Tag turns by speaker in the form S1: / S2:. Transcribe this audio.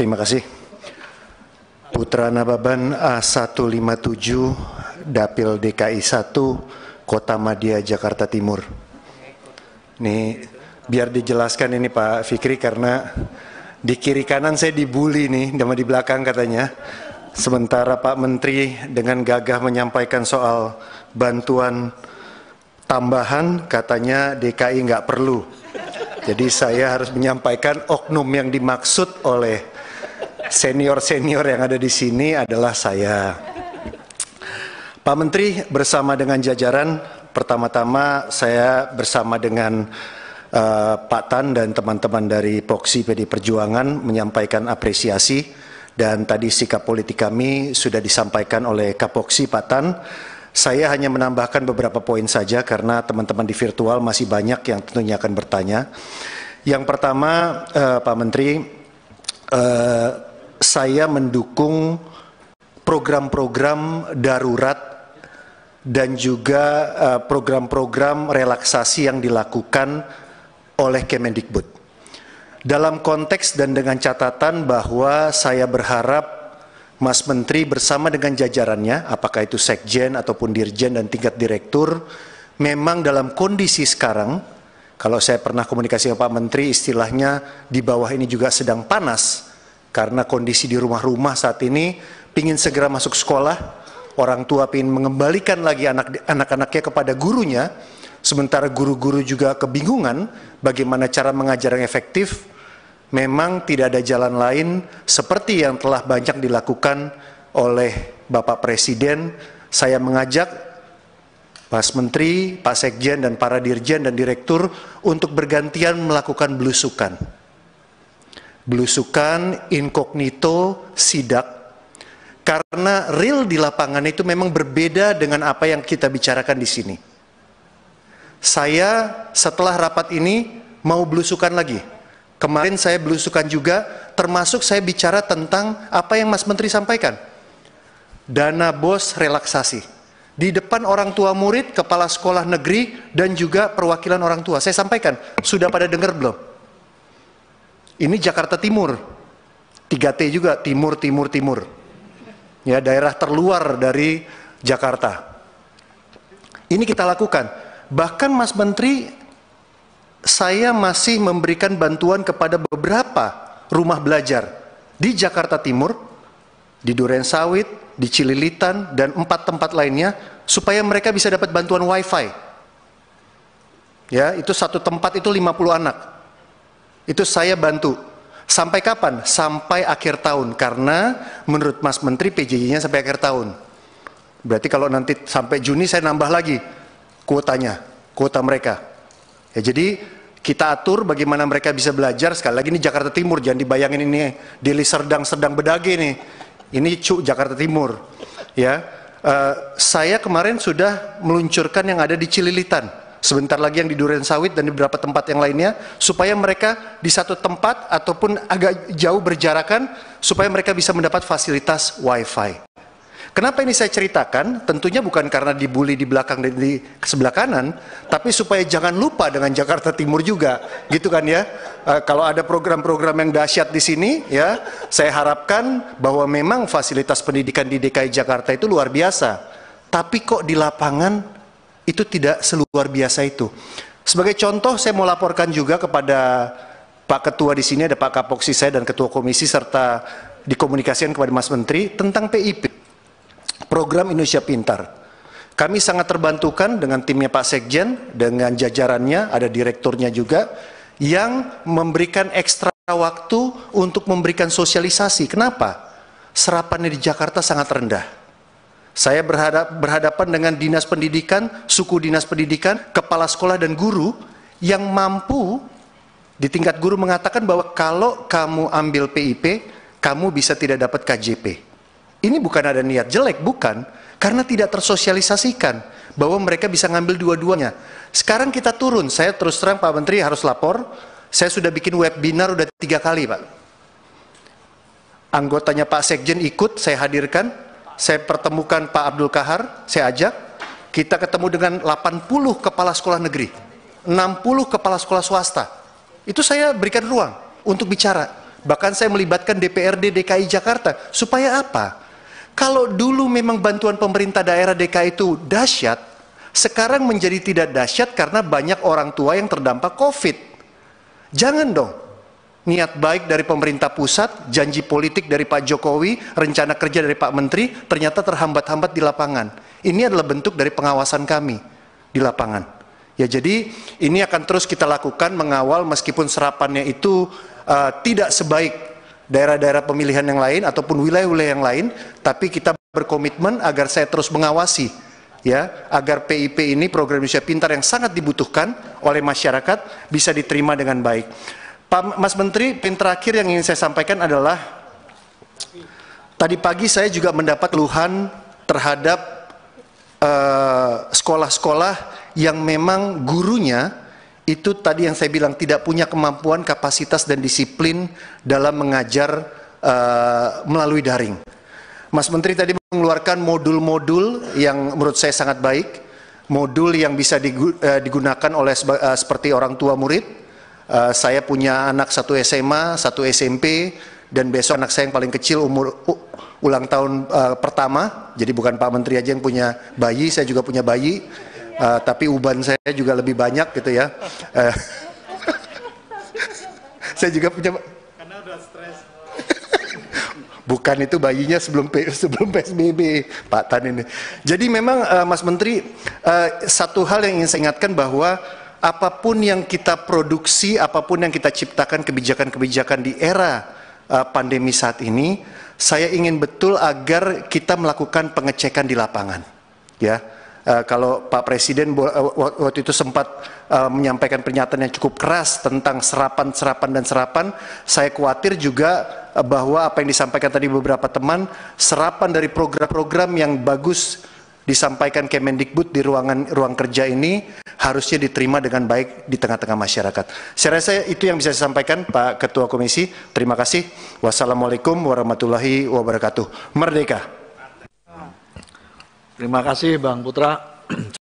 S1: Terima kasih. Putra Nababan A157, Dapil DKI 1, Kota Madia, Jakarta Timur. Ini biar dijelaskan ini Pak Fikri, karena di kiri kanan saya dibully nih, sama di belakang katanya. Sementara Pak Menteri dengan gagah menyampaikan soal bantuan tambahan, katanya DKI nggak perlu. Jadi saya harus menyampaikan oknum yang dimaksud oleh senior-senior yang ada di sini adalah saya. Pak Menteri bersama dengan jajaran, pertama-tama saya bersama dengan Pak Tan dan teman-teman dari Poksi PD Perjuangan menyampaikan apresiasi, dan tadi sikap politik kami sudah disampaikan oleh Kapoksi Pak Tan. Saya hanya menambahkan beberapa poin saja karena teman-teman di virtual masih banyak yang tentunya akan bertanya. Yang pertama, Pak Menteri, saya mendukung program-program darurat dan juga program-program relaksasi yang dilakukan oleh Kemendikbud. Dalam konteks dan dengan catatan bahwa saya berharap Mas Menteri bersama dengan jajarannya, apakah itu Sekjen ataupun Dirjen dan tingkat direktur, memang dalam kondisi sekarang, kalau saya pernah komunikasi dengan Pak Menteri, istilahnya di bawah ini juga sedang panas, karena kondisi di rumah-rumah saat ini, pingin segera masuk sekolah, orang tua pingin mengembalikan lagi anak-anaknya kepada gurunya, sementara guru-guru juga kebingungan bagaimana cara mengajar yang efektif. Memang tidak ada jalan lain seperti yang telah banyak dilakukan oleh Bapak Presiden. Saya mengajak Mas Menteri, Pak Sekjen, dan para Dirjen dan Direktur untuk bergantian melakukan belusukan. Belusukan inkognito, sidak, karena real di lapangan itu memang berbeda dengan apa yang kita bicarakan di sini. Saya setelah rapat ini mau belusukan lagi. Kemarin saya belusukan juga, termasuk saya bicara tentang apa yang Mas Menteri sampaikan. Dana BOS relaksasi. Di depan orang tua murid, kepala sekolah negeri, dan juga perwakilan orang tua. Saya sampaikan, sudah pada dengar belum? Ini Jakarta Timur. 3T juga, Timur, Timur, Timur. Ya, daerah terluar dari Jakarta. Ini kita lakukan. Bahkan Mas Menteri, saya masih memberikan bantuan kepada beberapa rumah belajar di Jakarta Timur, di Durensawit, di Cililitan, dan 4 tempat lainnya, supaya mereka bisa dapat bantuan wifi. Ya, itu satu tempat itu 50 anak. Itu saya bantu. Sampai kapan? Sampai akhir tahun, karena menurut Mas Menteri PJJ-nya sampai akhir tahun. Berarti kalau nanti sampai Juni saya nambah lagi kuotanya, kuota mereka. Ya, jadi kita atur bagaimana mereka bisa belajar. Sekali lagi ini Jakarta Timur, jangan dibayangin ini Deli Serdang Bedage nih. Ini Jakarta Timur. Ya, saya kemarin sudah meluncurkan yang ada di Cililitan. Sebentar lagi yang di Durensawit dan di beberapa tempat yang lainnya, supaya mereka di satu tempat ataupun agak jauh berjarakan, supaya mereka bisa mendapat fasilitas wifi. Kenapa ini saya ceritakan? Tentunya bukan karena dibully di belakang dan di sebelah kanan, tapi supaya jangan lupa dengan Jakarta Timur juga, gitu kan ya. Kalau ada program-program yang dahsyat di sini, ya, saya harapkan bahwa memang fasilitas pendidikan di DKI Jakarta itu luar biasa. Tapi kok di lapangan itu tidak seluar biasa itu. Sebagai contoh, saya mau laporkan juga kepada Pak Ketua di sini, ada Pak Kapoksi saya dan Ketua Komisi, serta dikomunikasikan kepada Mas Menteri tentang PIP. Program Indonesia Pintar. Kami sangat terbantukan dengan timnya Pak Sekjen, dengan jajarannya, ada direkturnya juga, yang memberikan ekstra waktu untuk memberikan sosialisasi. Kenapa? Serapannya di Jakarta sangat rendah. Saya berhadapan dengan dinas pendidikan, suku dinas pendidikan, kepala sekolah dan guru, yang mampu di tingkat guru mengatakan bahwa kalau kamu ambil PIP, kamu bisa tidak dapat KJP. Ini bukan ada niat jelek, bukan. Karena tidak tersosialisasikan bahwa mereka bisa ngambil dua-duanya. Sekarang kita turun, saya terus terang Pak Menteri harus lapor, saya sudah bikin webinar udah 3 kali Pak. Anggotanya Pak Sekjen ikut, saya hadirkan, saya pertemukan Pak Abdul Kahar, saya ajak, kita ketemu dengan 80 kepala sekolah negeri, 60 kepala sekolah swasta. Itu saya berikan ruang untuk bicara. Bahkan saya melibatkan DPRD DKI Jakarta. Supaya apa? Kalau dulu memang bantuan pemerintah daerah DKI itu dahsyat, sekarang menjadi tidak dahsyat karena banyak orang tua yang terdampak COVID. Jangan dong. Niat baik dari pemerintah pusat, janji politik dari Pak Jokowi, rencana kerja dari Pak Menteri, ternyata terhambat-hambat di lapangan. Ini adalah bentuk dari pengawasan kami di lapangan. Ya, jadi ini akan terus kita lakukan, mengawal meskipun serapannya itu tidak sebaik daerah-daerah pemilihan yang lain ataupun wilayah-wilayah yang lain, tapi kita berkomitmen agar saya terus mengawasi, ya, agar PIP ini, Program Indonesia Pintar yang sangat dibutuhkan oleh masyarakat, bisa diterima dengan baik. Pak Mas Menteri, poin terakhir yang ingin saya sampaikan adalah tadi pagi saya juga mendapat keluhan terhadap sekolah-sekolah yang memang gurunya itu tadi yang saya bilang tidak punya kemampuan, kapasitas dan disiplin dalam mengajar melalui daring. Mas Menteri tadi mengeluarkan modul-modul yang menurut saya sangat baik, modul yang bisa digunakan oleh seperti orang tua murid. Saya punya anak satu SMA, satu SMP, dan besok anak saya yang paling kecil ulang tahun pertama. Jadi bukan Pak Menteri aja yang punya bayi, saya juga punya bayi. Tapi uban saya juga lebih banyak gitu ya. Saya juga punya. Karena udah stres. Bukan, itu bayinya sebelum PSBB, Pak Tan ini. Jadi memang Mas Menteri, satu hal yang ingin saya ingatkan bahwa apapun yang kita produksi, apapun yang kita ciptakan kebijakan-kebijakan di era pandemi saat ini, saya ingin betul agar kita melakukan pengecekan di lapangan. Ya, kalau Pak Presiden waktu itu sempat menyampaikan pernyataan yang cukup keras tentang serapan, saya khawatir juga bahwa apa yang disampaikan tadi beberapa teman, serapan dari program-program yang bagus disampaikan Kemendikbud di ruang kerja ini harusnya diterima dengan baik di tengah-tengah masyarakat. Saya rasa itu yang bisa saya sampaikan, Pak Ketua Komisi. Terima kasih. Wassalamualaikum warahmatullahi wabarakatuh. Merdeka.
S2: Terima kasih Bang Putra.